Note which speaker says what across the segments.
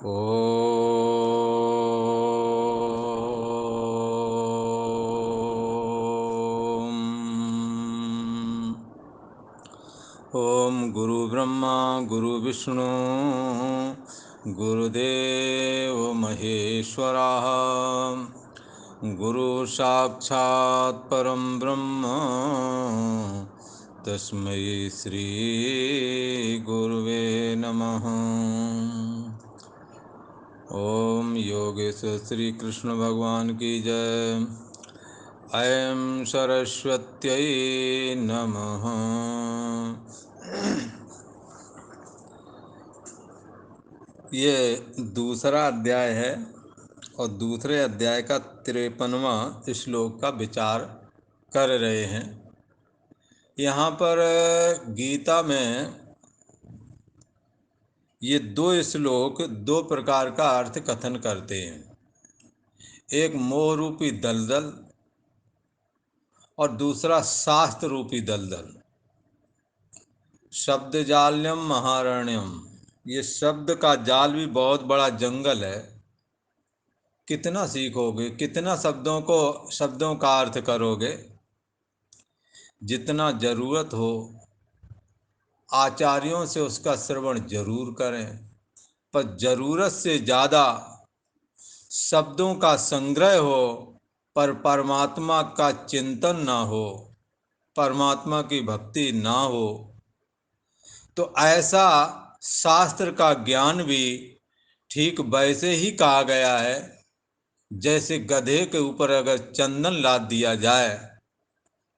Speaker 1: ओम गुरु ब्रह्मा गुरु विष्णु गुरुदेव महेश्वरः गुरु साक्षात् परम ब्रह्म तस्मै श्री गुरुवे नमः। ओम योगेश्वर श्री कृष्ण भगवान की जय। ऐं सरस्वत्यै नमः। ये दूसरा अध्याय है और दूसरे अध्याय का 53वां श्लोक का विचार कर रहे हैं। यहाँ पर गीता में ये दो श्लोक दो प्रकार का अर्थ कथन करते हैं। एक मोह रूपी दलदल और दूसरा शास्त्र रूपी दलदल। शब्द जाल्यम महारण्यम, ये शब्द का जाल भी बहुत बड़ा जंगल है। कितना सीखोगे, कितना शब्दों का अर्थ करोगे। जितना जरूरत हो आचार्यों से उसका श्रवण जरूर करें, पर जरूरत से ज़्यादा शब्दों का संग्रह हो पर परमात्मा का चिंतन ना हो, परमात्मा की भक्ति ना हो, तो ऐसा शास्त्र का ज्ञान भी ठीक वैसे ही कहा गया है जैसे गधे के ऊपर अगर चंदन लाद दिया जाए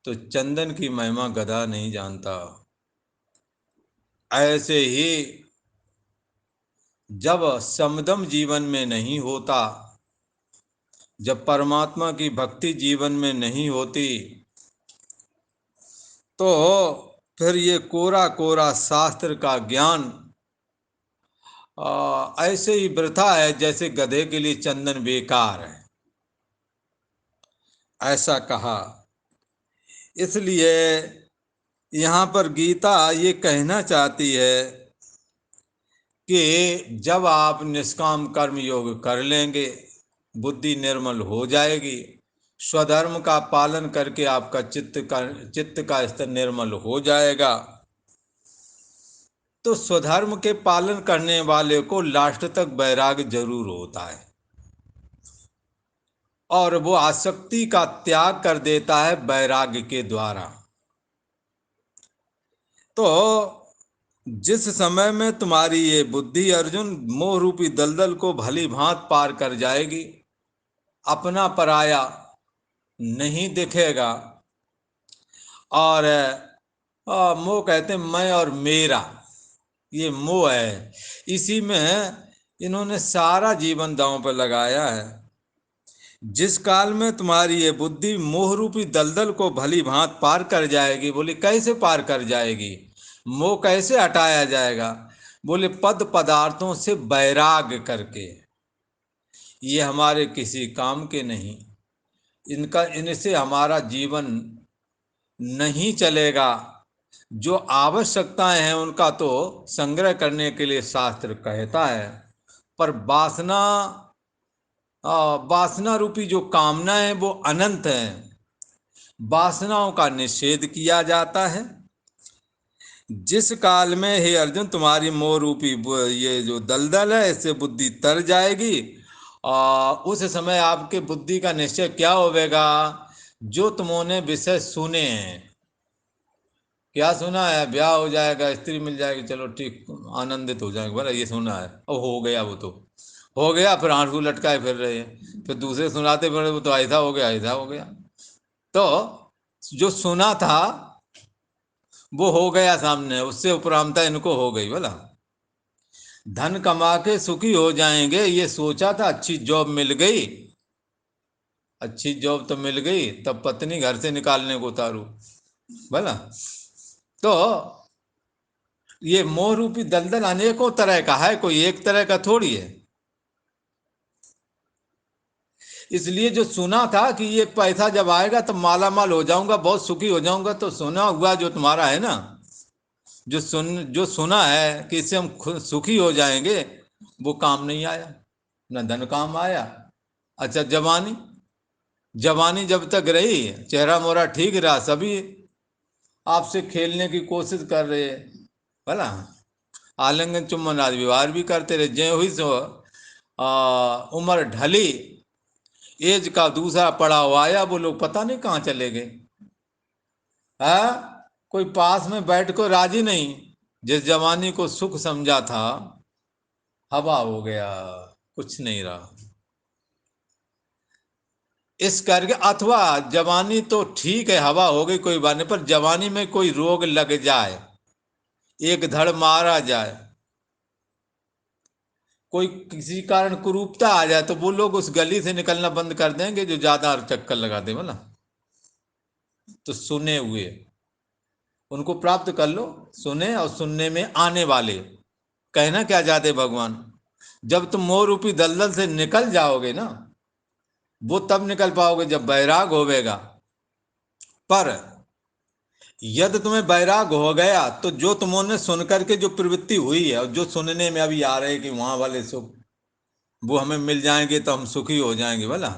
Speaker 1: तो चंदन की महिमा गधा नहीं जानता। ऐसे ही जब समदम जीवन में नहीं होता, जब परमात्मा की भक्ति जीवन में नहीं होती, तो फिर ये कोरा कोरा शास्त्र का ज्ञान ऐसे ही वृथा है जैसे गधे के लिए चंदन बेकार है, ऐसा कहा। इसलिए यहाँ पर गीता ये कहना चाहती है कि जब आप निष्काम कर्म योग कर लेंगे, बुद्धि निर्मल हो जाएगी, स्वधर्म का पालन करके आपका चित्त का स्तर निर्मल हो जाएगा, तो स्वधर्म के पालन करने वाले को लास्ट तक वैराग्य जरूर होता है और वो आसक्ति का त्याग कर देता है वैराग्य के द्वारा। तो जिस समय में तुम्हारी ये बुद्धि अर्जुन मोह रूपी दलदल को भली भांत पार कर जाएगी, अपना पराया नहीं दिखेगा, और मोह कहते हैं मैं और मेरा, ये मोह है, इसी में इन्होंने सारा जीवन दांव पर लगाया है। जिस काल में तुम्हारी ये बुद्धि मोह रूपी दलदल को भली भांत पार कर जाएगी, बोले कैसे पार कर जाएगी, मोह कैसे हटाया जाएगा, बोले पद पदार्थों से वैराग्य करके। ये हमारे किसी काम के नहीं, इनसे हमारा जीवन नहीं चलेगा। जो आवश्यकताएं हैं उनका तो संग्रह करने के लिए शास्त्र कहता है, पर वासना रूपी जो कामना है वो अनंत है, वासनाओं का निषेध किया जाता है। जिस काल में हे अर्जुन तुम्हारी मोह रूपी ये जो दलदल है इससे बुद्धि तर जाएगी, उस समय आपके बुद्धि का निश्चय क्या होगा, जो तुमने विषय सुने हैं। क्या सुना है, ब्याह हो जाएगा, स्त्री मिल जाएगी, चलो ठीक, आनंदित हो जाएंगे, बोला ये सुना है, और हो गया, वो तो हो गया, फिर आंसू लटकाए फिर रहे हैं, फिर दूसरे सुनाते फिर वो तो ऐसा हो गया, ऐसा हो गया। तो जो सुना था वो हो गया सामने, उससे उपरामता इनको हो गई। बोला धन कमा के सुखी हो जाएंगे, ये सोचा था, अच्छी जॉब मिल गई, अच्छी जॉब तो मिल गई, तब पत्नी घर से निकालने को उतारू। बोला तो ये मोह रूपी दलदल अनेकों तरह का है, कोई एक तरह का थोड़ी है। इसलिए जो सुना था कि ये पैसा जब आएगा तो माला माल हो जाऊंगा, बहुत सुखी हो जाऊंगा, तो सुना हुआ जो तुम्हारा है ना, जो सुना है कि इससे हम सुखी हो जाएंगे, वो काम नहीं आया, न धन काम आया। अच्छा जवानी, जवानी जब तक रही, चेहरा मोहरा ठीक रहा, सभी आपसे खेलने की कोशिश कर रहे, भला आलिंगन चुम्बन आदि व्यवहार भी करते रहे। ज्यों हुई सो उम्र ढली, एज का दूसरा पड़ाव आया, वो लोग पता नहीं कहाँ चले गए। कोई पास में बैठ को राजी नहीं। जिस जवानी को सुख समझा था, हवा हो गया, कुछ नहीं रहा। इस करके, अथवा जवानी तो ठीक है, हवा हो गई कोई बात नहीं, पर जवानी में कोई रोग लग जाए, एक धड़ मारा जाए, कोई किसी कारण कुरूपता आ जाए, तो वो लोग उस गली से निकलना बंद कर देंगे जो ज्यादा चक्कर लगाते हैं ना। तो सुने हुए उनको प्राप्त कर लो, सुने और सुनने में आने वाले। कहना क्या चाहते भगवान, जब तुम मोह रूपी दलदल से निकल जाओगे ना, वो तब निकल पाओगे जब बैराग होवेगा। पर यदि तुम्हें वैराग हो गया, तो जो तुमने सुन करके जो प्रवृत्ति हुई है, और जो सुनने में अभी आ रहे हैं कि वहां वाले सुख वो हमें मिल जाएंगे तो हम सुखी हो जाएंगे, बोला,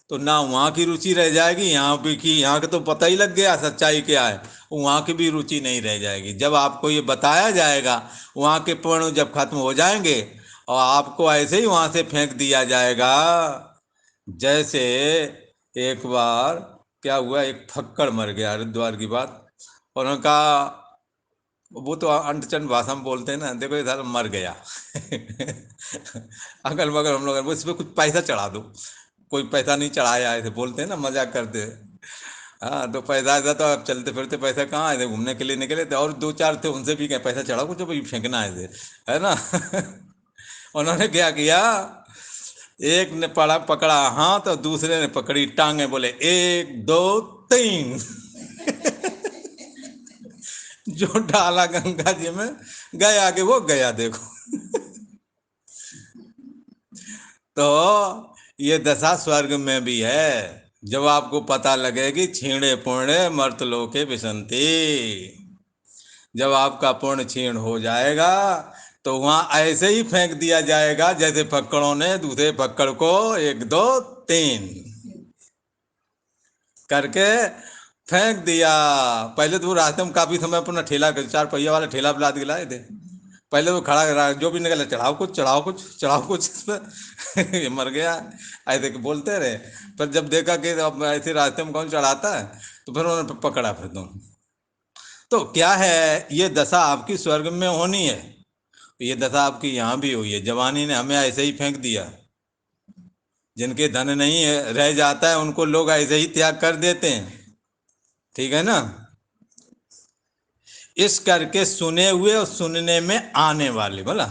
Speaker 1: तो ना वहां की रुचि रह जाएगी, यहाँ भी की, यहाँ का तो पता ही लग गया सच्चाई क्या है, वहां की भी रुचि नहीं रह जाएगी। जब आपको ये बताया जाएगा, वहां के पूर्ण जब खत्म हो जाएंगे, और आपको ऐसे ही वहां से फेंक दिया जाएगा। जैसे एक बार क्या हुआ, एक फक्कड़ मर गया, हरिद्वार की बात। और उनका, वो तो अंटचंड भाषा में बोलते हैं ना, देखो ये साला मर गया। अगल बगल हम लोग, इस पे कुछ पैसा चढ़ा दो। कोई पैसा नहीं चढ़ाया, ऐसे बोलते हैं ना, मजाक करते हैं। हाँ, तो पैसा ऐसा, तो अब चलते फिरते पैसा कहाँ आए थे, घूमने के लिए निकले थे, और दो चार थे, उनसे भी कहे पैसा चढ़ाओ कुछ, अभी फेंकना है, है ना। उन्होंने क्या किया, एक ने पड़ा पकड़ा हाथ, तो दूसरे ने पकड़ी टांगे, बोले एक दो तीन। जो डाला गंगा जी में, गया कि वो गया, देखो। तो ये दशा स्वर्ग में भी है। जब आपको पता लगेगी छीणे पुण्य मर्त लोके विसंति, जब आपका पुण्य क्षीण हो जाएगा, तो वहां ऐसे ही फेंक दिया जाएगा जैसे फक्कड़ों ने दूसरे फक्कड़ को एक दो तीन करके फेंक दिया। पहले तो वो रास्ते में काफी समय अपना ठेला, चार पहिया वाला ठेला पे लाद के लाए थे। पहले वो खड़ा रहा, जो भी निकला, चढ़ाओ कुछ, चढ़ाओ कुछ, चढ़ाओ कुछ। ये मर गया, ऐसे कि बोलते रहे। पर जब देखा कि अब ऐसे रास्ते में कौन चढ़ाता है, तो फिर उन्होंने पकड़ा फिर तुम। तो क्या है, ये दशा आपकी स्वर्ग में होनी है, ये दशा आपकी यहाँ भी हुई है। जवानी ने हमें ऐसे ही फेंक दिया। जिनके धन नहीं है रह जाता है, उनको लोग ऐसे ही त्याग कर देते हैं, ठीक है ना। इस करके सुने हुए और सुनने में आने वाले, बोला,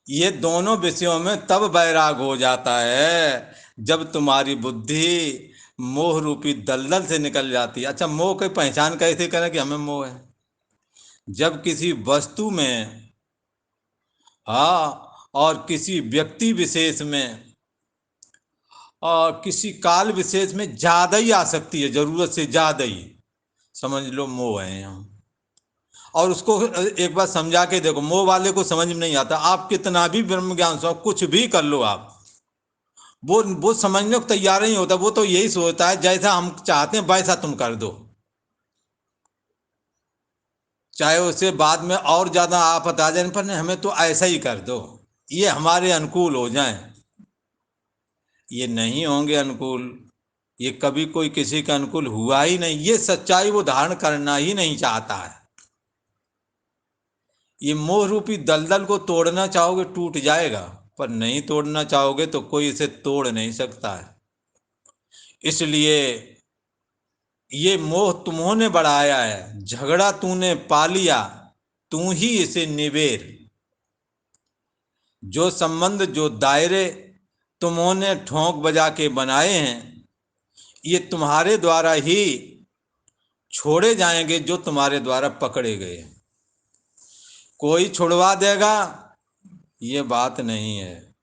Speaker 1: ये दोनों विषयों में तब बैराग हो जाता है जब तुम्हारी बुद्धि मोह रूपी दलदल से निकल जाती है। अच्छा, मोह की पहचान कैसे करें कि हमें मोह है? जब किसी वस्तु में, हाँ, और किसी व्यक्ति विशेष में, और किसी काल विशेष में ज्यादा ही आसक्ति है, जरूरत से ज्यादा ही, समझ लो मोह है यहाँ। और उसको एक बार समझा के देखो, मोह वाले को समझ में नहीं आता, आप कितना भी ब्रह्म ज्ञान सो, कुछ भी कर लो आप, वो समझने को तैयार नहीं होता। वो तो यही सोचता है जैसा हम चाहते हैं वैसा तुम कर दो, चाहे उससे बाद में और ज्यादा आफत आ जाए, पर नहीं, हमें तो ऐसा ही कर दो, ये हमारे अनुकूल हो जाए। ये नहीं होंगे अनुकूल, ये कभी कोई किसी का अनुकूल हुआ ही नहीं। ये सच्चाई वो धारण करना ही नहीं चाहता है। ये मोह रूपी दलदल को तोड़ना चाहोगे टूट जाएगा, पर नहीं तोड़ना चाहोगे तो कोई इसे तोड़ नहीं सकता है। इसलिए ये मोह तुम्होंने बढ़ाया है, झगड़ा तूने पा लिया, तू ही इसे निबेर। जो संबंध, जो दायरे तुमने ठोंक बजा के बनाए हैं, ये तुम्हारे द्वारा ही छोड़े जाएंगे जो तुम्हारे द्वारा पकड़े गए। कोई छुड़वा देगा, ये बात नहीं है।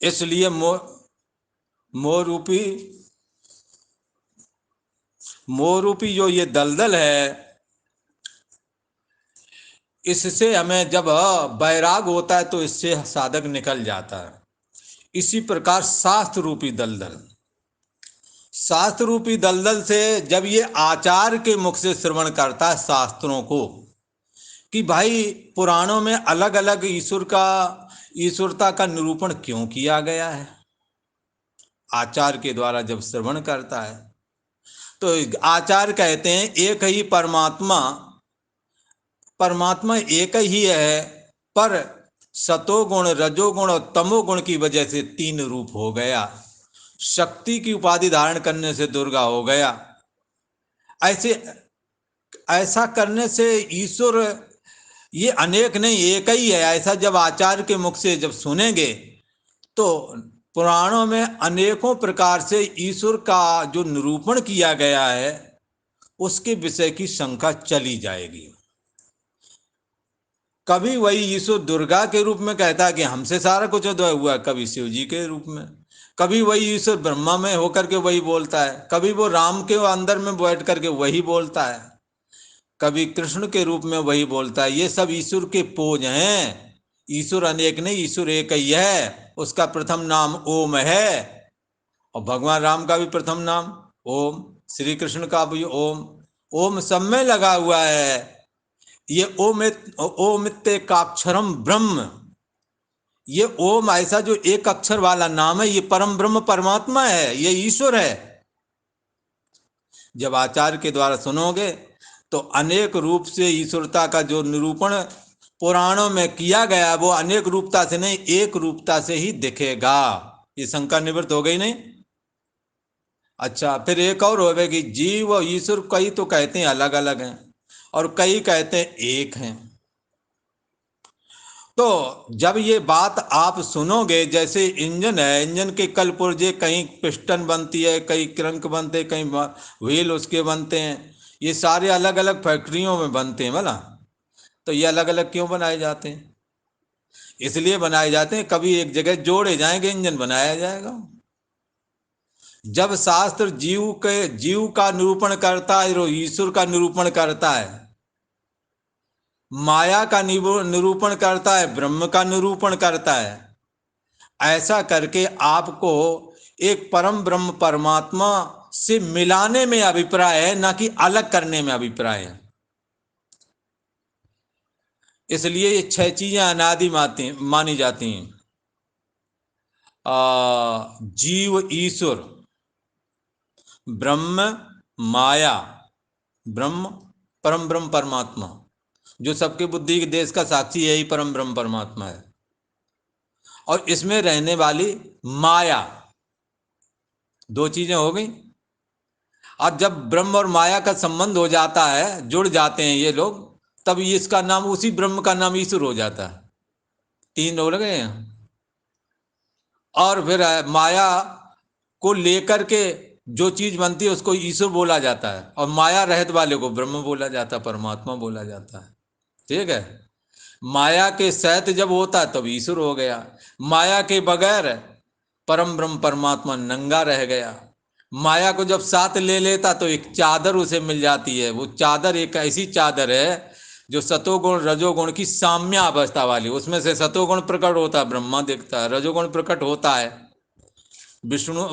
Speaker 1: इसलिए मोह रूपी, मोह रूपी जो ये दलदल है, इससे हमें जब वैराग होता है तो इससे साधक निकल जाता है। इसी प्रकार शास्त्र रूपी दलदल, शास्त्र रूपी दलदल से जब ये आचार के मुख से श्रवण करता है शास्त्रों को कि भाई पुराणों में अलग अलग ईश्वरता का निरूपण क्यों किया गया है, आचार के द्वारा जब श्रवण करता है तो आचार कहते हैं एक ही परमात्मा, परमात्मा एक ही है, पर सतोगुण रजोगुण और तमोगुण की वजह से तीन रूप हो गया। शक्ति की उपाधि धारण करने से दुर्गा हो गया। ऐसे ऐसा करने से ईश्वर ये अनेक नहीं एक ही है, ऐसा जब आचार्य के मुख से जब सुनेंगे तो पुराणों में अनेकों प्रकार से ईश्वर का जो निरूपण किया गया है उसके विषय की शंका चली जाएगी। कभी वही ईश्वर दुर्गा के रूप में कहता है कि हमसे सारा कुछ उदय हुआ, कभी शिव जी के रूप में, कभी वही ईश्वर ब्रह्मा में होकर के वही बोलता है, कभी वो राम के अंदर में बैठ करके वही बोलता है, कभी कृष्ण के रूप में वही बोलता है। ये सब ईश्वर के पोज हैं। ईश्वर अनेक नहीं, ईश्वर एक ही है। उसका प्रथम नाम ओम है और भगवान राम का भी प्रथम नाम ओम, श्री कृष्ण का भी ओम। ओम सब में लगा हुआ है। ये ओमित्येकाक्षरम ब्रह्म, ये ओम ऐसा जो एक अक्षर वाला नाम है, ये परम ब्रह्म परमात्मा है, ये ईश्वर है। जब आचार्य के द्वारा सुनोगे तो अनेक रूप से ईश्वरता का जो निरूपण पुराणों में किया गया वो अनेक रूपता से नहीं एक रूपता से ही दिखेगा। ये शंका निवृत्त हो गई नहीं? अच्छा, फिर एक और होगा कि जीव और ईश्वर कई तो कहते हैं अलग अलग हैं और कई कहते हैं एक हैं। तो जब ये बात आप सुनोगे, जैसे इंजन है, इंजन के कल पुर्जे कहीं पिस्टन बनती है, कहीं क्रंक बनते हैं, कहीं व्हील उसके बनते हैं, ये सारे अलग अलग फैक्ट्रियों में बनते हैं बोला। तो ये अलग अलग क्यों बनाए जाते हैं? इसलिए बनाए जाते हैं कभी एक जगह जोड़े जाएंगे, इंजन बनाया जाएगा। जब शास्त्र जीव का निरूपण करता है और ईश्वर का निरूपण करता है, माया का निरूपण करता है, ब्रह्म का निरूपण करता है, ऐसा करके आपको एक परम ब्रह्म परमात्मा से मिलाने में अभिप्राय है, ना कि अलग करने में अभिप्राय है। इसलिए ये छह चीजें अनादि मानी जाती हैं। जीव ईश्वर, ब्रह्म, माया, ब्रह्म, परम ब्रह्म परमात्मा, जो सबके बुद्धि के देश का साक्षी यही परम ब्रह्म परमात्मा है। और इसमें रहने वाली माया, दो चीजें हो गई। और जब ब्रह्म और माया का संबंध हो जाता है, जुड़ जाते हैं ये लोग, तब इसका नाम, उसी ब्रह्म का नाम ईश्वर हो जाता है। तीन हो गए हैं। और फिर माया को लेकर के जो चीज बनती है उसको ईश्वर बोला जाता है, और माया रहित वाले को ब्रह्म बोला जाता है, परमात्मा बोला जाता है। ठीक है। माया के सहित जब होता है तब ईश्वर हो गया। माया के बगैर परम ब्रह्म परमात्मा नंगा रह गया। माया को जब साथ ले लेता तो एक चादर उसे मिल जाती है। वो चादर एक ऐसी चादर है जो सतोगुण रजोगुण की साम्य अवस्था वाली। उसमें से सतोगुण प्रकट होता है, ब्रह्मा दिखता है। रजोगुण प्रकट होता है, विष्णु,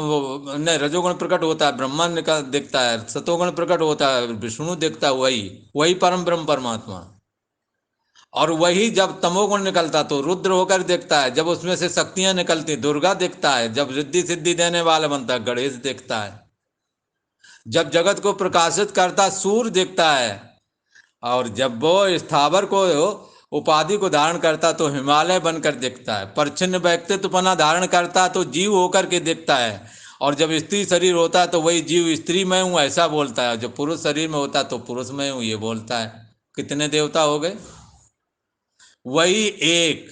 Speaker 1: नहीं, रजोगुण प्रकट होता है, ब्रह्मा दिखता है। सतोगुण प्रकट होता है, विष्णु दिखता है। वही वही परम ब्रह्म परमात्मा। और वही जब तमोगुण निकलता तो रुद्र होकर दिखता है। जब उसमें से शक्तियां निकलती दुर्गा दिखता है। जब रिद्धि सिद्धि देने वाला बनता है गणेश दिखता है। जब जगत को प्रकाशित करता सूर्य दिखता है। और जब वो स्थावर को उपाधि को धारण करता तो हिमालय बनकर दिखता है। परिच्छिन्न व्यक्तित्वपना धारण करता तो जीव होकर के दिखता है। और जब स्त्री शरीर होता है तो वही जीव स्त्री में हूँ ऐसा बोलता है। जब पुरुष शरीर में होता है तो पुरुष में हूँ ये बोलता है। कितने देवता हो गए? वही एक।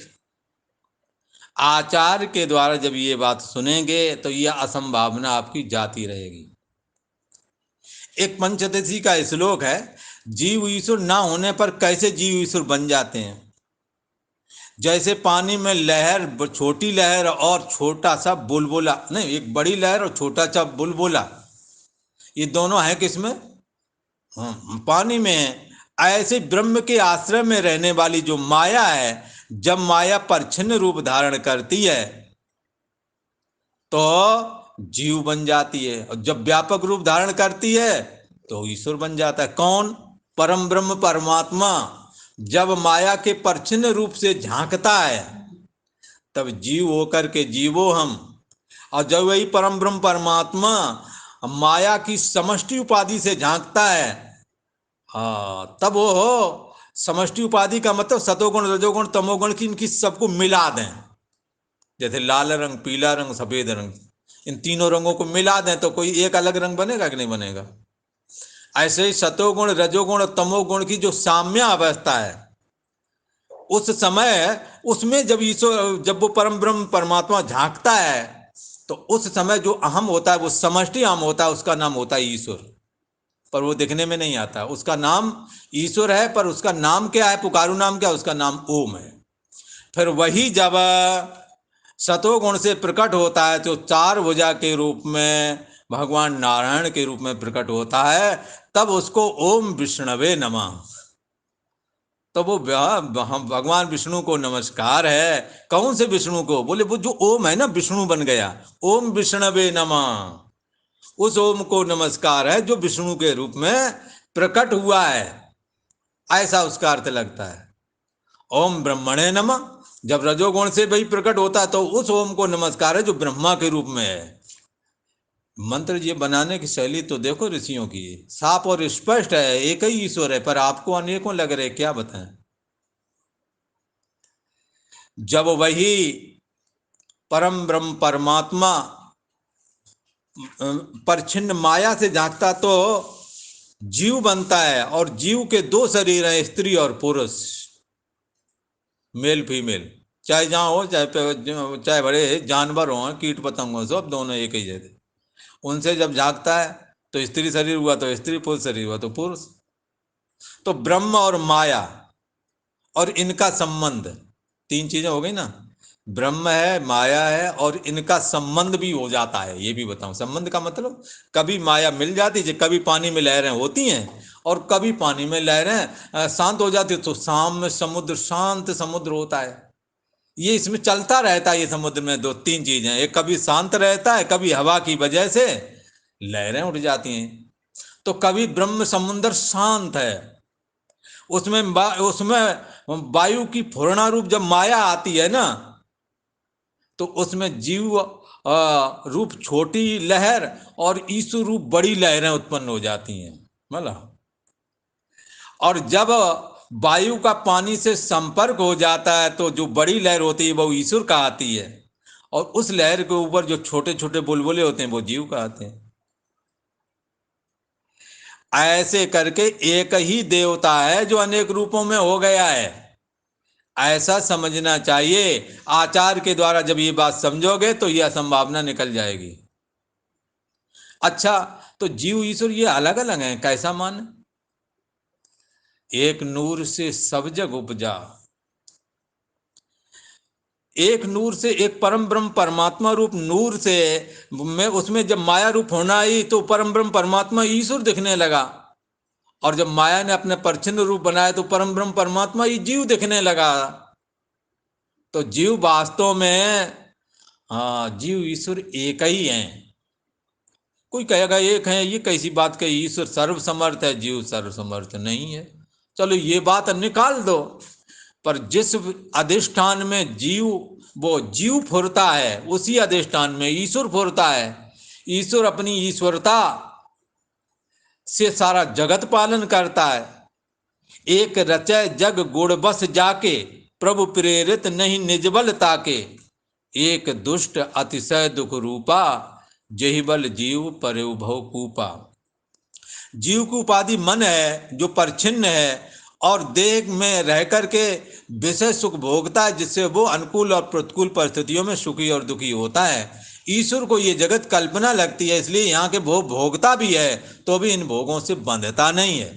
Speaker 1: आचार्य के द्वारा जब ये बात सुनेंगे तो यह असंभावना आपकी जाती रहेगी। एक पंचदशी का श्लोक है, जीव ईश्वर ना होने पर कैसे जीव ईश्वर बन जाते हैं। जैसे पानी में लहर, छोटी लहर और छोटा सा बुलबुला, नहीं, एक बड़ी लहर और छोटा सा बुलबुला, ये दोनों है किसमें? पानी में। ऐसे ब्रह्म के आश्रय में रहने वाली जो माया है, जब माया परछिन्न रूप धारण करती है तो जीव बन जाती है, और जब व्यापक रूप धारण करती है तो ईश्वर बन जाता है। कौन? परम ब्रह्म परमात्मा जब माया के परछिन्न रूप से झांकता है तब जीव होकर के जीवो हम, और जब वही परम ब्रह्म परमात्मा माया की समष्टि उपाधि से झांकता है, हाँ, तब वो हो समष्टि उपाधि का मतलब सतोगुण रजोगुण तमोगुण की इनकी सबको मिला दें। जैसे लाल रंग, पीला रंग, सफेद रंग, इन तीनों रंगों को मिला दें तो कोई एक अलग रंग बनेगा कि नहीं बनेगा। ऐसे ही सतोगुण रजोगुण और तमोगुण की जो साम्य अवस्था है, उस समय उसमें जब ईश्वर, जब वो परम ब्रह्म परमात्मा झांकता है तो उस समय जो अहम होता है वो समष्टि अहम होता है, उसका नाम होता है ईश्वर। पर वो दिखने में नहीं आता, उसका नाम ईश्वर है, पर उसका नाम क्या है, पुकारु नाम क्या है, उसका नाम ओम है। फिर वही जब सतोगुण से प्रकट होता है तो चार भुजा के रूप में भगवान नारायण के रूप में प्रकट होता है, तब उसको ओम विष्णवे नमः। तो वो हम भगवान विष्णु को नमस्कार है। कौन से विष्णु को? बोले वो जो ओम है ना, विष्णु बन गया, ओम विष्णवे नमः। उस ओम को नमस्कार है जो विष्णु के रूप में प्रकट हुआ है, ऐसा उसका अर्थ लगता है। ओम ब्रह्मणे नमः, जब रजोगुण से वही प्रकट होता है तो उस ओम को नमस्कार है जो ब्रह्मा के रूप में है। मंत्र ये बनाने की शैली तो देखो ऋषियों की, साफ और स्पष्ट है, एक ही ईश्वर है, पर आपको अनेकों लग रहे, क्या बताएं। जब वही परम ब्रह्म परमात्मा परछिन्न माया से झांकता तो जीव बनता है, और जीव के दो शरीर हैं, स्त्री और पुरुष, मेल फीमेल, चाहे जहाँ हो, चाहे बड़े जानवर हो, कीट पतंग हो, सब दोनों एक ही जैसे। उनसे जब झांकता है तो स्त्री शरीर हुआ तो स्त्री, पुरुष शरीर हुआ तो पुरुष। तो ब्रह्म और माया और इनका संबंध, तीन चीजें हो गई ना, ब्रह्म है, माया है, और इनका संबंध भी हो जाता है। ये भी बताऊं, संबंध का मतलब, कभी माया मिल जाती है, कभी पानी में लहरें होती हैं, और कभी पानी में लहरें शांत हो जाती, तो शाम में समुद्र शांत समुद्र होता है। ये इसमें चलता रहता है। ये समुद्र में दो तीन चीजें, एक कभी शांत रहता है, कभी हवा की वजह से लहरें उठ जाती हैं। तो कभी ब्रह्म समुद्र शांत है, उसमें वायु की फूरणा रूप जब माया आती है ना, तो उसमें जीव रूप छोटी लहर और ईश्वर रूप बड़ी लहरें उत्पन्न हो जाती हैं, मतलब। और जब वायु का पानी से संपर्क हो जाता है तो जो बड़ी लहर होती है वो ईश्वर का आती है, और उस लहर के ऊपर जो छोटे छोटे बुलबुले होते हैं वो जीव का आते हैं। ऐसे करके एक ही देवता है जो अनेक रूपों में हो गया है, ऐसा समझना चाहिए। आचार के द्वारा जब ये बात समझोगे तो ये असंभावना निकल जाएगी। अच्छा, तो जीव ईश्वर ये अलग अलग हैं, कैसा मान? एक नूर से सब जग उपजा, एक नूर से, एक परम ब्रह्म परमात्मा रूप नूर से में, उसमें जब माया रूप होना ही तो परम ब्रह्म परमात्मा ईश्वर दिखने लगा, और जब माया ने अपने परछिन्न रूप बनाया तो परम ब्रह्म परमात्मा ही जीव दिखने लगा। तो जीव वास्तव में, हाँ, जीव ईश्वर एक ही हैं। कोई कहेगा एक है, ये कैसी बात कही, ईश्वर सर्वसमर्थ है, जीव सर्वसमर्थ नहीं है। चलो ये बात निकाल दो, पर जिस अधिष्ठान में जीव, वो जीव फुरता है, उसी अधिष्ठान में ईश्वर फुरता है। ईश्वर अपनी ईश्वरता से सारा जगत पालन करता है। एक रचय जग गुण बस जाके, प्रभु प्रेरित नहीं निजबल ताके, एक दुष्ट अतिशय दुख रूपा, जही बल जीव परेउ भव कूपा। जीव की उपाधि मन है जो परछिन्न है, और देह में रह करके विषय सुख भोगता है, जिससे वो अनुकूल और प्रतिकूल परिस्थितियों में सुखी और दुखी होता है। ईश्वर को ये जगत कल्पना लगती है, इसलिए यहाँ के भोग भोगता भी है, तो भी इन भोगों से बंधता नहीं है,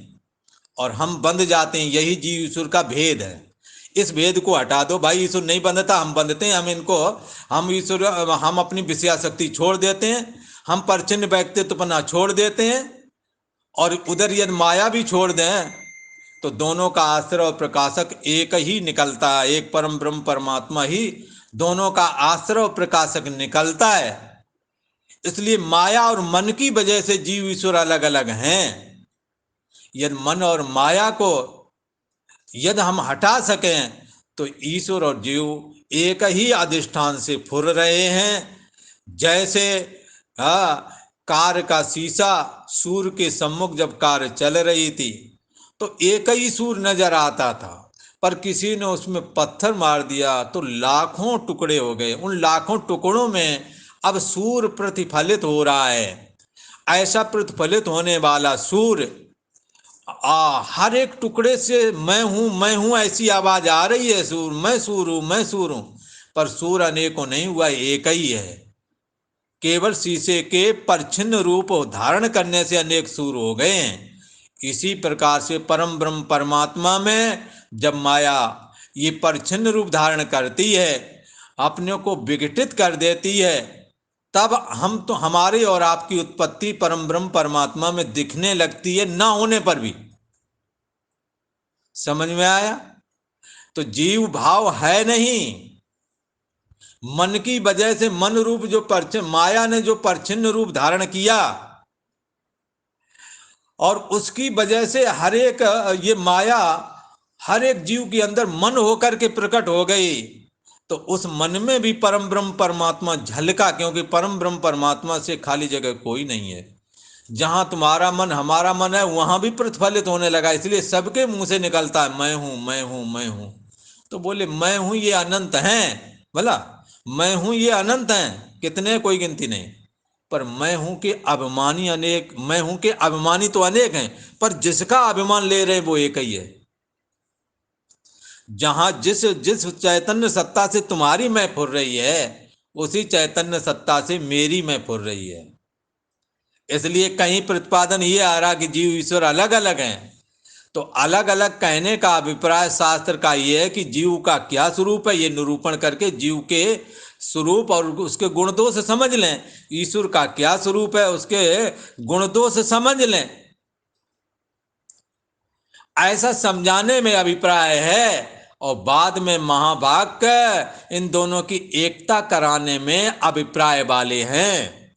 Speaker 1: और हम बंध जाते हैं। यही जीव ईश्वर का भेद है। इस भेद को हटा दो भाई, ईश्वर नहीं बंधता, हम बंधते हैं। हम ईश्वर, हम अपनी विषयाशक्ति छोड़ देते हैं, हम परछिन्न व्यक्तित्वपना छोड़ देते हैं, और उधर यदि माया भी छोड़ दें तो दोनों का आश्रय और प्रकाशक एक ही निकलता है, एक परम ब्रह्म परमात्मा ही दोनों का आश्रय और प्रकाशक निकलता है। इसलिए माया और मन की वजह से जीव ईश्वर अलग अलग हैं। यदि मन और माया को यदि हम हटा सकें तो ईश्वर और जीव एक ही अधिष्ठान से फुर रहे हैं। जैसे कार का शीशा सूर्य के सम्मुख जब कार चल रही थी तो एक ही सूर्य नजर आता था, पर किसी ने उसमें पत्थर मार दिया तो लाखों टुकड़े हो गए। उन लाखों टुकड़ों में अब सूर्य प्रतिफलित हो रहा है। ऐसा प्रतिफलित होने वाला सूर्य हर एक टुकड़े से मैं हूं ऐसी आवाज आ रही है, सूर मैं सूर हूं, मैं सूर हूं। पर सूर अनेकों नहीं हुआ, एक ही है। केवल शीशे के परछिन्न रूप धारण करने से अनेक सूर हो गए हैं। इसी प्रकार से परम ब्रह्म परमात्मा में जब माया ये परछिन्न रूप धारण करती है, अपने को विघटित कर देती है, तब हम तो हमारी और आपकी उत्पत्ति परम ब्रह्म परमात्मा में दिखने लगती है, ना होने पर भी। समझ में आया? तो जीव भाव है नहीं। मन की वजह से मन रूप जो माया ने जो परछिन्न रूप धारण किया और उसकी वजह से हर एक ये माया हर एक जीव के अंदर मन होकर के प्रकट हो गई। तो उस मन में भी परम ब्रह्म परमात्मा झलका, क्योंकि परम ब्रह्म परमात्मा से खाली जगह कोई नहीं है। जहां तुम्हारा मन हमारा मन है वहां भी प्रतिफलित होने लगा। इसलिए सबके मुंह से निकलता है मैं हूं, मैं हूं, मैं हूं। तो बोले मैं हूं ये अनंत हैं, भला मैं हूं ये अनंत हैं, कितने कोई गिनती नहीं। पर मैं हूं के अभिमानी अनेक, मैं हूं के अभिमानी तो अनेक हैं, पर जिसका अभिमान ले रहे वो एक ही है। जहां जिस जिस चैतन्य सत्ता से तुम्हारी मैं फुर रही है उसी चैतन्य सत्ता से मेरी मैं फुर रही है। इसलिए कहीं प्रतिपादन ये आ रहा कि जीव ईश्वर अलग अलग हैं। तो अलग अलग कहने का अभिप्राय शास्त्र का ये है कि जीव का क्या स्वरूप है ये निरूपण करके जीव के स्वरूप और उसके गुण दोष समझ लें। ईश्वर का क्या स्वरूप है उसके गुण दोष समझ लें। ऐसा समझाने में अभिप्राय है। और बाद में महावाक्य इन दोनों की एकता कराने में अभिप्राय वाले हैं।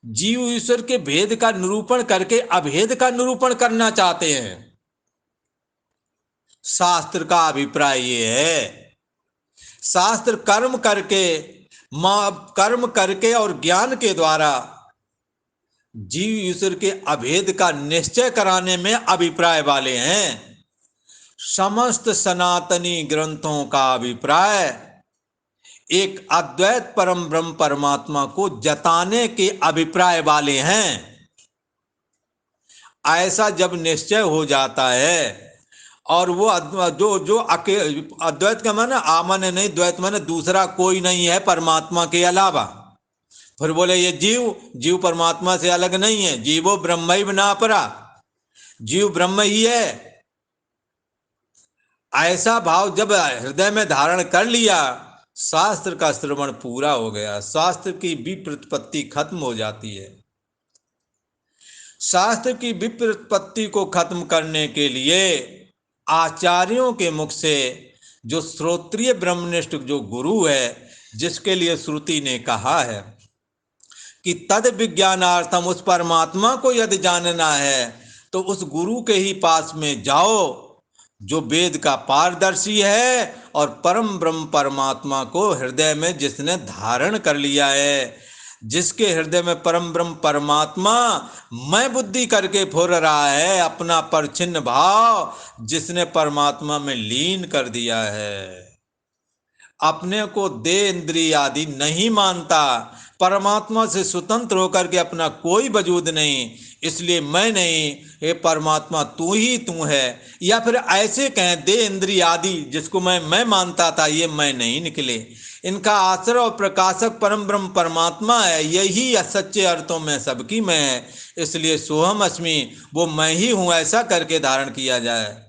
Speaker 1: जीव ईश्वर के भेद का निरूपण करके अभेद का निरूपण करना चाहते हैं। शास्त्र का अभिप्राय ये है, शास्त्र कर्म करके और ज्ञान के द्वारा जीव ईश्वर के अभेद का निश्चय कराने में अभिप्राय वाले हैं। समस्त सनातनी ग्रंथों का अभिप्राय एक अद्वैत परम ब्रह्म परमात्मा को जताने के अभिप्राय वाले हैं। ऐसा जब निश्चय हो जाता है और वो जो अद्वैत का माने आमन नहीं, द्वैत माने दूसरा कोई नहीं है परमात्मा के अलावा। फिर बोले ये जीव परमात्मा से अलग नहीं है, जीवो ब्रह्मैव नापरा, जीव ब्रह्म ही है। ऐसा भाव जब हृदय में धारण कर लिया, शास्त्र का श्रवण पूरा हो गया, शास्त्र की विप्रतिपत्ति खत्म हो जाती है। शास्त्र की विप्रतिपत्ति को खत्म करने के लिए आचार्यों के मुख से जो श्रोत्रिय ब्रह्मनिष्ठ जो गुरु है, जिसके लिए श्रुति ने कहा है कि तद विज्ञानार्थम, उस परमात्मा को यदि जानना है तो उस गुरु के ही पास में जाओ जो वेद का पारदर्शी है और परम ब्रह्म परमात्मा को हृदय में जिसने धारण कर लिया है, जिसके हृदय में परम ब्रह्म परमात्मा मैं बुद्धि करके फुर रहा है, अपना परछिन्न भाव जिसने परमात्मा में लीन कर दिया है। अपने को देह इंद्रिय आदि नहीं मानता, परमात्मा से स्वतंत्र होकर के अपना कोई वजूद नहीं, इसलिए मैं नहीं, हे परमात्मा तू ही तू है। या फिर ऐसे कहें देह इंद्रिय आदि जिसको मैं मानता था ये मैं नहीं निकले, इनका आश्रय और प्रकाशक परम ब्रह्म परमात्मा है, यही सच्चे अर्थों में सबकी मैं है। इसलिए सोहम अस्मि, वो मैं ही हूं, ऐसा करके धारण किया जाए।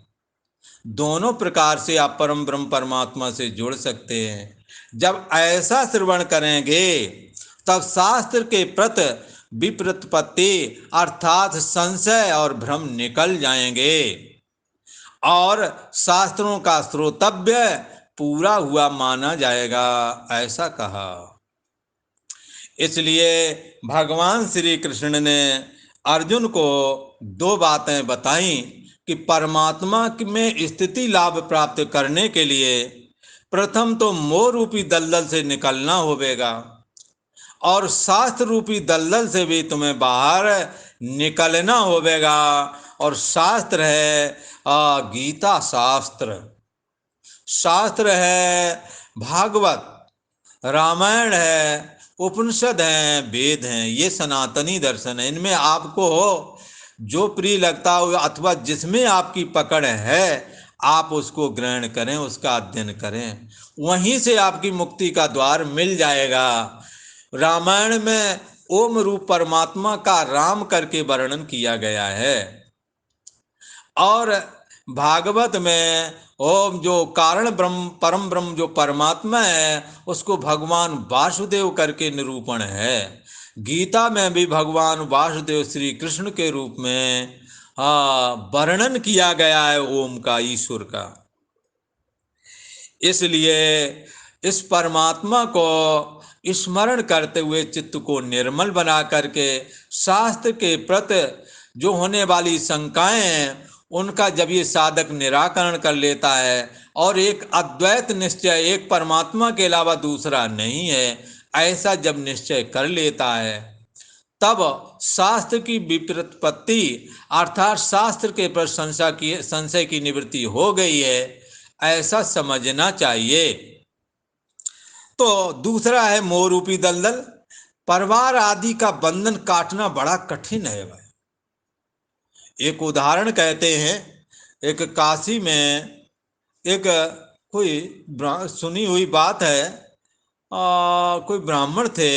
Speaker 1: दोनों प्रकार से आप परम ब्रह्म परमात्मा से जुड़ सकते हैं। जब ऐसा श्रवण करेंगे तब शास्त्र के प्रति विप्रतिपत्ति अर्थात संशय और भ्रम निकल जाएंगे। और शास्त्रों का श्रोतव्य पूरा हुआ माना जाएगा, ऐसा कहा। इसलिए भगवान श्री कृष्ण ने अर्जुन को दो बातें बताई कि परमात्मा में स्थिति लाभ प्राप्त करने के लिए प्रथम तो मोह रूपी दलदल से निकलना होगा, और शास्त्र रूपी दलदल से भी तुम्हें बाहर निकलना होगा। और शास्त्र है गीता शास्त्र, शास्त्र है भागवत, रामायण है, उपनिषद हैं, वेद हैं, ये सनातनी दर्शन है। इनमें आपको जो प्रिय लगता हो अथवा जिसमें आपकी पकड़ है, आप उसको ग्रहण करें, उसका अध्ययन करें, वहीं से आपकी मुक्ति का द्वार मिल जाएगा। रामायण में ओम रूप परमात्मा का राम करके वर्णन किया गया है, और भागवत में ओम जो कारण ब्रह्म परम ब्रह्म जो परमात्मा है उसको भगवान वासुदेव करके निरूपण है। गीता में भी भगवान वासुदेव श्री कृष्ण के रूप में वर्णन किया गया है ओम का, ईश्वर का। इसलिए इस परमात्मा को स्मरण करते हुए चित्त को निर्मल बना करके शास्त्र के प्रति जो होने वाली शंकाएं हैं उनका जब ये साधक निराकरण कर लेता है और एक अद्वैत निश्चय, एक परमात्मा के अलावा दूसरा नहीं है, ऐसा जब निश्चय कर लेता है, तब शास्त्र की विप्रतिपत्ति अर्थात शास्त्र के प्रति संशय की निवृत्ति हो गई है, ऐसा समझना चाहिए। तो दूसरा है मोह रूपी दलदल। परिवार आदि का बंधन काटना बड़ा कठिन है भाई। एक उदाहरण कहते हैं, एक काशी में एक कोई सुनी हुई बात है, कोई ब्राह्मण थे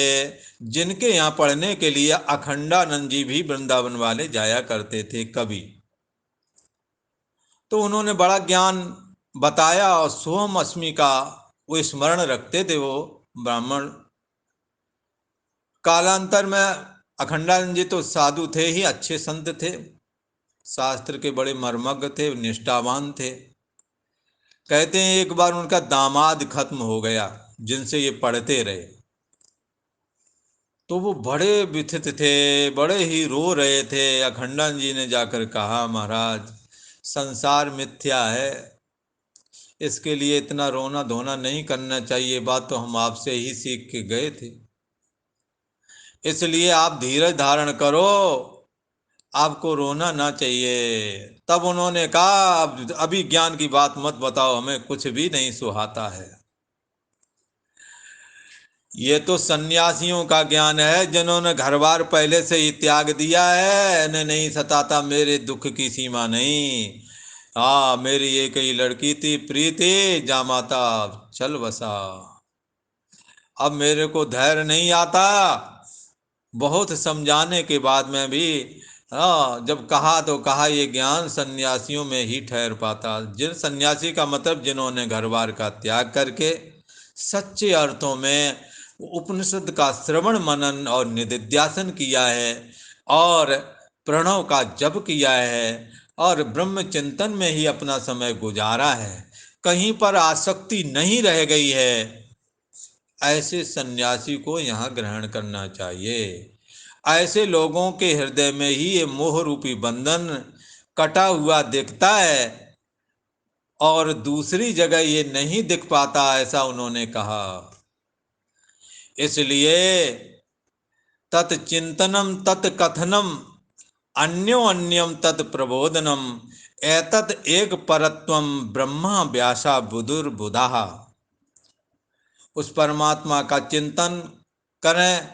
Speaker 1: जिनके यहाँ पढ़ने के लिए अखंडानंद जी भी वृंदावन वाले जाया करते थे कभी। तो उन्होंने बड़ा ज्ञान बताया और सोम अस्मि का वो स्मरण रखते थे वो ब्राह्मण। कालांतर में अखंडानंद जी तो साधु थे ही, अच्छे संत थे, शास्त्र के बड़े मर्मज्ञ थे, निष्ठावान थे। कहते हैं एक बार उनका दामाद खत्म हो गया जिनसे ये पढ़ते रहे, तो वो बड़े व्यथित थे, बड़े ही रो रहे थे। अखंडानंद जी ने जाकर कहा, महाराज संसार मिथ्या है, इसके लिए इतना रोना धोना नहीं करना चाहिए, बात तो हम आपसे ही सीख के गए थे, इसलिए आप धीरज धारण करो, आपको रोना ना चाहिए। तब उन्होंने कहा, अभी ज्ञान की बात मत बताओ, हमें कुछ भी नहीं सुहाता है। ये तो सन्यासियों का ज्ञान है जिन्होंने घर बार पहले से ही त्याग दिया है। इन्हें नहीं सताता मेरे दुख की सीमा नहीं। मेरी एक ही लड़की थी, प्रीति, जामाता चल बसा। अब मेरे को धैर्य नहीं आता, बहुत समझाने के बाद में भी जब कहा तो कहा ये ज्ञान सन्यासियों में ही ठहर पाता। जिन सन्यासी का मतलब जिन्होंने घर बार का त्याग करके सच्चे अर्थों में उपनिषद का श्रवण मनन और निधिध्यासन किया है और प्रणव का जप किया है और ब्रह्म चिंतन में ही अपना समय गुजारा है, कहीं पर आसक्ति नहीं रह गई है, ऐसे सन्यासी को यहाँ ग्रहण करना चाहिए। ऐसे लोगों के हृदय में ही ये मोह रूपी बंधन कटा हुआ दिखता है और दूसरी जगह ये नहीं दिख पाता, ऐसा उन्होंने कहा। इसलिए तत्चिंतनम तत्कथनम अन्योन्यम तत्प्रबोधनम एतत् एक परत्वम ब्रह्मा व्यासा बुधुर्बुधा। उस परमात्मा का चिंतन करें,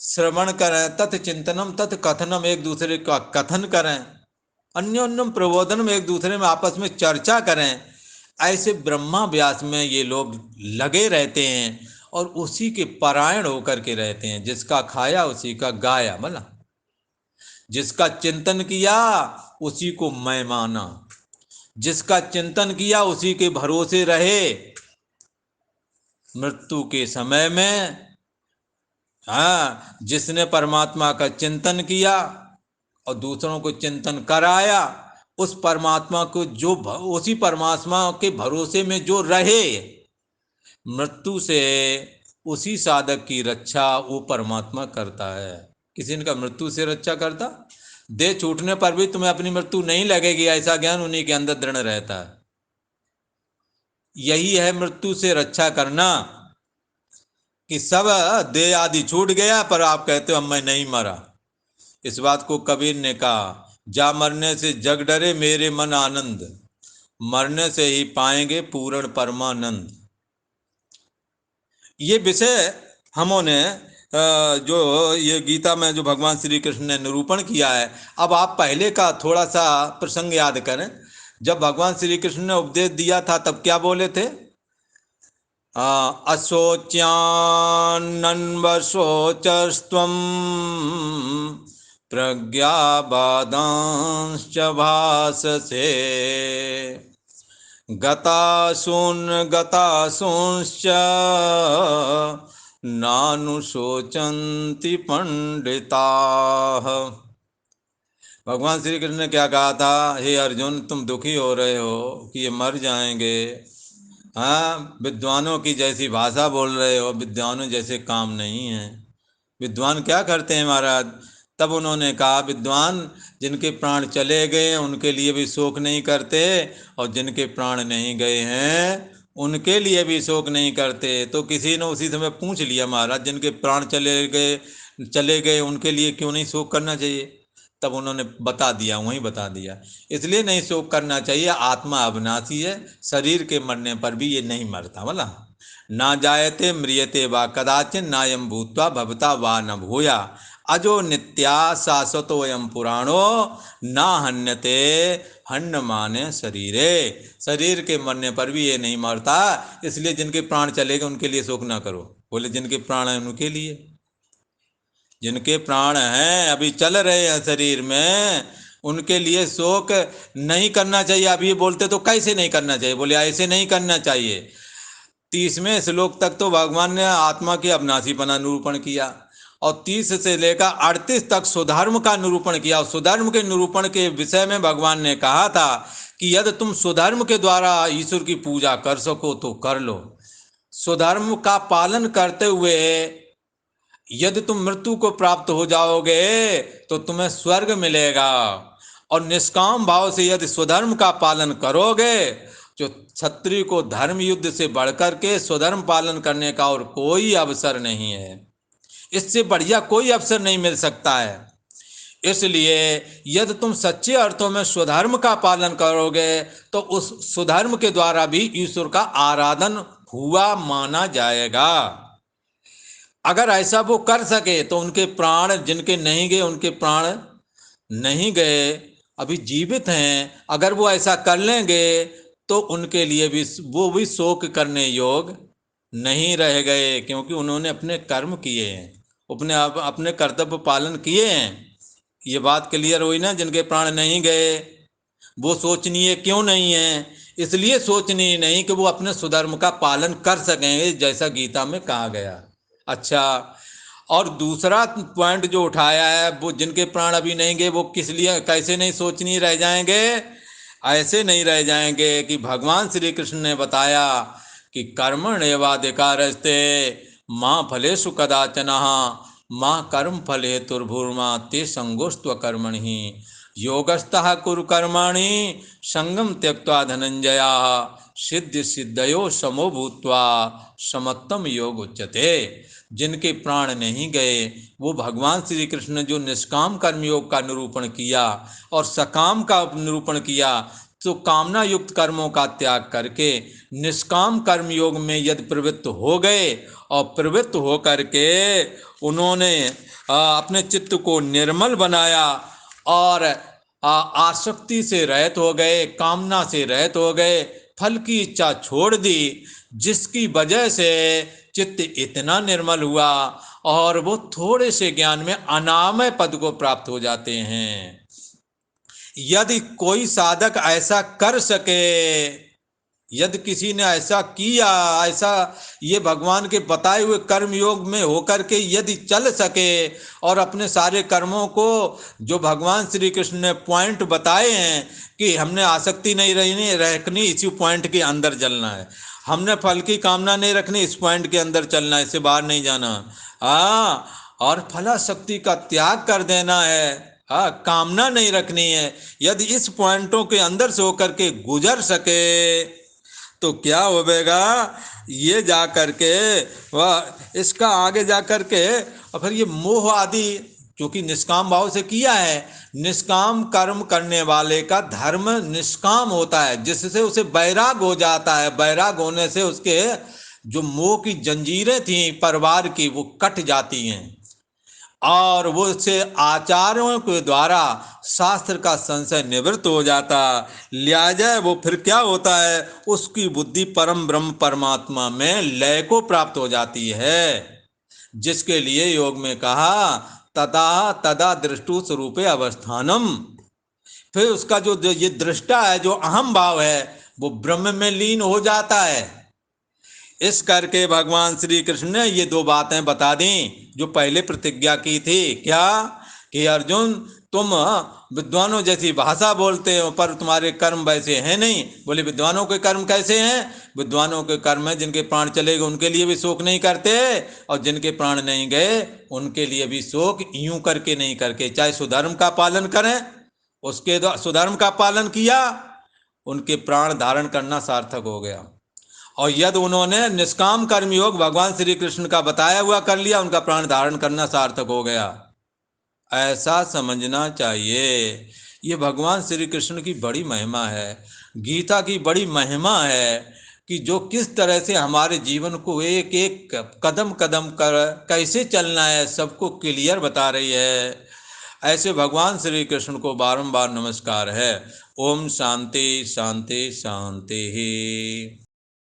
Speaker 1: श्रवण करें, तत्चिंतनम तत्कथनम एक दूसरे का कथन करें, अन्योन्यम प्रबोधनम एक दूसरे में आपस में चर्चा करें। ऐसे ब्रह्मा व्यास में ये लोग लगे रहते हैं और उसी के परायण होकर के रहते हैं। जिसका खाया उसी का गाया, बोला, जिसका चिंतन किया उसी को मैं माना, जिसका चिंतन किया उसी के भरोसे रहे। मृत्यु के समय में जिसने परमात्मा का चिंतन किया और दूसरों को चिंतन कराया, उस परमात्मा को जो उसी परमात्मा के भरोसे में जो रहे, मृत्यु से उसी साधक की रक्षा वो परमात्मा करता है। किसी ने का मृत्यु से रक्षा करता, देह छूटने पर भी तुम्हें अपनी मृत्यु नहीं लगेगी, ऐसा ज्ञान उन्हीं के अंदर दृढ़ रहता है। यही है मृत्यु से रक्षा करना, कि सब देह आदि छूट गया पर आप कहते हो मैं नहीं मरा। इस बात को कबीर ने कहा, जा मरने से जग डरे मेरे मन आनंद, मरने से ही पाएंगे पूर्ण परमानंद। ये विषय हमने जो ये गीता में जो भगवान श्री कृष्ण ने निरूपण किया है। अब आप पहले का थोड़ा सा प्रसंग याद करें। जब भगवान श्री कृष्ण ने उपदेश दिया था तब क्या बोले थे? अशोच्यान्नन्वशोचस्त्वं प्रज्ञाबादांश्च भाससे, गतासूंश्च नानुशोचन्ति पंडिताः। भगवान श्री कृष्ण ने क्या कहा था? हे अर्जुन, तुम दुखी हो रहे हो कि ये मर जाएंगे। हाँ, विद्वानों की जैसी भाषा बोल रहे हो, विद्वानों जैसे काम नहीं है। विद्वान क्या करते हैं महाराज? तब उन्होंने कहा, विद्वान जिनके प्राण चले गए उनके लिए भी शोक नहीं करते, और जिनके प्राण नहीं गए हैं उनके लिए भी शोक नहीं करते। तो किसी ने उसी समय पूछ लिया, महाराज जिनके प्राण चले गए उनके लिए क्यों नहीं शोक करना चाहिए? तब उन्होंने बता दिया, वहीं बता दिया, इसलिए नहीं शोक करना चाहिए, आत्मा अविनाशी है, शरीर के मरने पर भी ये नहीं मरता। बोला, ना जायते म्रियते वा कदाचिन नायम भूत्वा भवता वा न भूया, अजो नित्या शाश्वतोयम पुराणो ना हन्यते हन्न माने शरीरे। शरीर के मरने पर भी ये नहीं मरता, इसलिए जिनके प्राण चले गए उनके लिए शोक ना करो। बोले जिनके प्राण हैं उनके लिए, जिनके प्राण हैं अभी चल रहे हैं शरीर में, उनके लिए शोक नहीं करना चाहिए। अभी बोलते तो कैसे नहीं करना चाहिए? बोले ऐसे नहीं करना चाहिए। 30वें श्लोक तक तो भगवान ने आत्मा की अविनाशीपना निरूपण किया, और 30 से लेकर 38 तक सुधर्म का निरूपण किया। और सुधर्म के निरूपण के विषय में भगवान ने कहा था कि यदि तुम सुधर्म के द्वारा ईश्वर की पूजा कर सको तो कर लो। सुधर्म का पालन करते हुए यदि तुम मृत्यु को प्राप्त हो जाओगे तो तुम्हें स्वर्ग मिलेगा, और निष्काम भाव से यदि स्वधर्म का पालन करोगे, जो क्षत्रिय को धर्म युद्ध से बढ़कर के स्वधर्म पालन करने का और कोई अवसर नहीं है, इससे बढ़िया कोई अवसर नहीं मिल सकता है। इसलिए यदि तुम सच्चे अर्थों में स्वधर्म का पालन करोगे तो उस स्वधर्म के द्वारा भी ईश्वर का आराधन हुआ माना जाएगा। अगर ऐसा वो कर सके तो उनके प्राण, जिनके नहीं गए उनके प्राण नहीं गए, अभी जीवित हैं, अगर वो ऐसा कर लेंगे तो उनके लिए भी वो भी शोक करने योग नहीं रह गए, क्योंकि उन्होंने अपने कर्म किए हैं, अपने कर्तव्य पालन किए हैं। ये बात क्लियर हुई ना? जिनके प्राण नहीं गए वो सोचनीय क्यों नहीं है? इसलिए सोचनीय नहीं कि वो अपने सुधर्म का पालन कर सकेंगे, जैसा गीता में कहा गया। अच्छा, और दूसरा पॉइंट जो उठाया है, वो जिनके प्राण अभी नहीं गए वो किस लिए, कैसे नहीं सोचनीय रह जाएंगे? ऐसे नहीं रह जाएंगे कि भगवान श्री कृष्ण ने बताया कि कर्मण्येवाधिकारस्ते माँ फलेषु कदाचनः माँ कर्म फल हेतुर्भूर्मा ते संगोस्त्व कर्मणि योगस्थः कुरु कर्माणि संगम त्यक्त्वा धनंजया सिद्ध सिद्धयो समो भूत्वा समत्तम योग उच्यते। जिनके प्राण नहीं गए वो भगवान श्री कृष्ण ने जो निष्काम कर्म योग का निरूपण किया और सकाम का निरूपण किया, तो कामना युक्त कर्मों का त्याग करके निष्काम कर्म योग में यदि प्रवृत्त हो गए और प्रवृत्त हो करके उन्होंने अपने चित्त को निर्मल बनाया और आसक्ति से रहित हो गए, कामना से रहित हो गए, फल की इच्छा छोड़ दी, जिसकी वजह से चित्त इतना निर्मल हुआ और वो थोड़े से ज्ञान में अनामय पद को प्राप्त हो जाते हैं। यदि कोई साधक ऐसा कर सके, यदि किसी ने ऐसा किया, ऐसा ये भगवान के बताए हुए कर्म योग में होकर के यदि चल सके और अपने सारे कर्मों को जो भगवान श्री कृष्ण ने पॉइंट बताए हैं कि हमने आसक्ति नहीं रखनी, इसी पॉइंट के अंदर चलना है, हमने फल की कामना नहीं रखनी, इस पॉइंट के अंदर चलना है, इससे बाहर नहीं जाना। और फलाशक्ति का त्याग कर देना है, कामना नहीं रखनी है। यदि इस पॉइंटों के अंदर से होकर के गुजर सके तो क्या होगा, ये जा कर के वह इसका आगे जा कर के और फिर ये मोह आदि, क्योंकि निष्काम भाव से किया है, निष्काम कर्म करने वाले का धर्म निष्काम होता है, जिससे उसे वैराग हो जाता है। वैराग होने से उसके जो मोह की जंजीरें थी परिवार की वो कट जाती हैं और वो से आचार्यों के द्वारा शास्त्र का संशय निवृत्त हो जाता। लिहाजा वो फिर क्या होता है, उसकी बुद्धि परम ब्रह्म परमात्मा में लय को प्राप्त हो जाती है, जिसके लिए योग में कहा तदा तदा दृष्टु स्वरूपे अवस्थानम। फिर उसका जो ये दृष्टा है, जो अहम भाव है, वो ब्रह्म में लीन हो जाता है। इस करके भगवान श्री कृष्ण ने ये दो बातें बता दी जो पहले प्रतिज्ञा की थी। क्या कि अर्जुन तुम विद्वानों जैसी भाषा बोलते हो पर तुम्हारे कर्म वैसे हैं नहीं। बोले विद्वानों के कर्म कैसे हैं? विद्वानों के कर्म है जिनके प्राण चले गए उनके लिए भी शोक नहीं करते, और जिनके प्राण नहीं गए उनके लिए भी शोक यूं करके नहीं करके, चाहे सुधर्म का पालन करें, उसके सुधर्म का पालन किया, उनके प्राण धारण करना सार्थक हो गया। और यदि उन्होंने निष्काम कर्मयोग भगवान श्री कृष्ण का बताया हुआ कर लिया, उनका प्राण धारण करना सार्थक हो गया। ऐसा समझना चाहिए। ये भगवान श्री कृष्ण की बड़ी महिमा है, गीता की बड़ी महिमा है कि जो किस तरह से हमारे जीवन को एक एक कदम कदम कर कैसे चलना है सबको क्लियर बता रही है। ऐसे भगवान श्री कृष्ण को बारंबार नमस्कार है। ओम शांति शांति शांति ही।